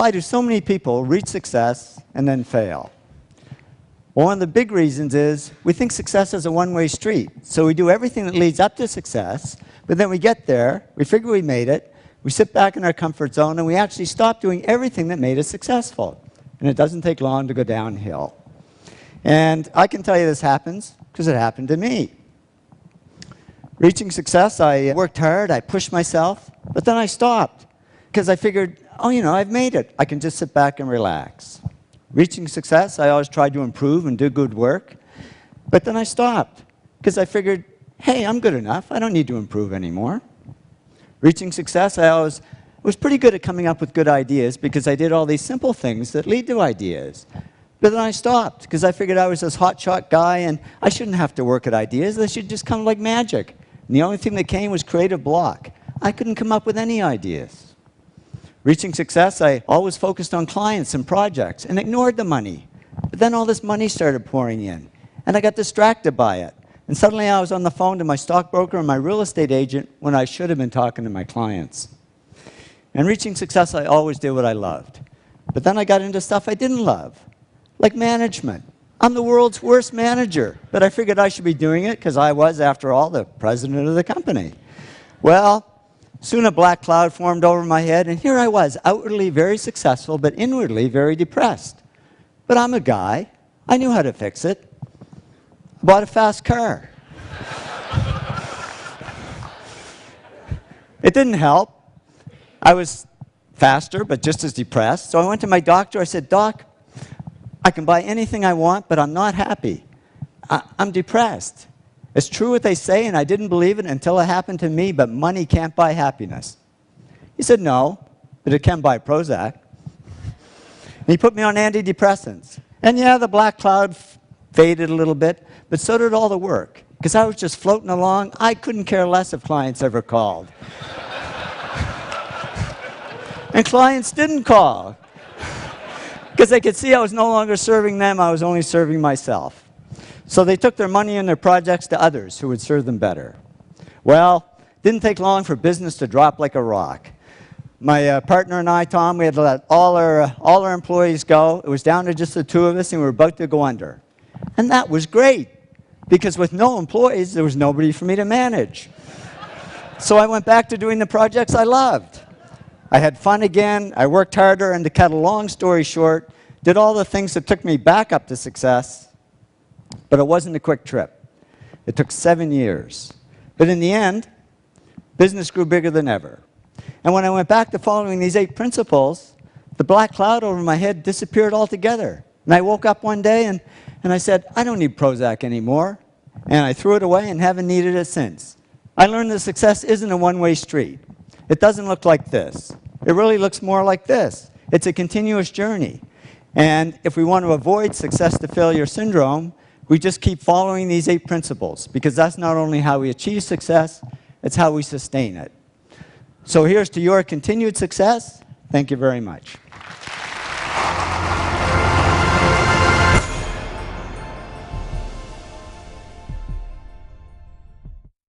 Why do so many people reach success and then fail? Well, one of the big reasons is we think success is a one-way street. So we do everything that leads up to success, but then we get there, we figure we made it, we sit back in our comfort zone, and we actually stop doing everything that made us successful. And it doesn't take long to go downhill. And I can tell you this happens because it happened to me. Reaching success, I worked hard, I pushed myself, but then I stopped because I figured, oh, you know, I've made it. I can just sit back and relax. Reaching success, I always tried to improve and do good work, but then I stopped because I figured, hey, I'm good enough. I don't need to improve anymore. Reaching success, I always was pretty good at coming up with good ideas because I did all these simple things that lead to ideas. But then I stopped because I figured I was this hotshot guy and I shouldn't have to work at ideas. They should just come like magic. And the only thing that came was creative block. I couldn't come up with any ideas. Reaching success, I always focused on clients and projects and ignored the money. But then all this money started pouring in, and I got distracted by it. And suddenly I was on the phone to my stockbroker and my real estate agent when I should have been talking to my clients. And reaching success, I always did what I loved. But then I got into stuff I didn't love, like management. I'm the world's worst manager, but I figured I should be doing it because I was, after all, the president of the company. Well, soon a black cloud formed over my head, and here I was, outwardly very successful, but inwardly very depressed. But I'm a guy. I knew how to fix it. I bought a fast car. It didn't help. I was faster, but just as depressed. So I went to my doctor. I said, Doc, I can buy anything I want, but I'm not happy. I'm depressed. It's true what they say, and I didn't believe it until it happened to me, but money can't buy happiness. He said, no, but it can buy Prozac. And he put me on antidepressants. And yeah, the black cloud faded a little bit, but so did all the work. Because I was just floating along. I couldn't care less if clients ever called. And clients didn't call. Because they could see I was no longer serving them, I was only serving myself. So they took their money and their projects to others who would serve them better. Well, it didn't take long for business to drop like a rock. My partner and I, Tom, we had to let all our employees go. It was down to just the two of us, and we were about to go under. And that was great, because with no employees, there was nobody for me to manage. So I went back to doing the projects I loved. I had fun again, I worked harder, and to cut a long story short, did all the things that took me back up to success, but it wasn't a quick trip. It took 7 years. But in the end, business grew bigger than ever. And when I went back to following these 8 principles, the black cloud over my head disappeared altogether. And I woke up one day and I said, I don't need Prozac anymore. And I threw it away and haven't needed it since. I learned that success isn't a one-way street. It doesn't look like this. It really looks more like this. It's a continuous journey. And if we want to avoid success to failure syndrome, we just keep following these 8 principles, because that's not only how we achieve success, it's how we sustain it. So here's to your continued success. Thank you very much.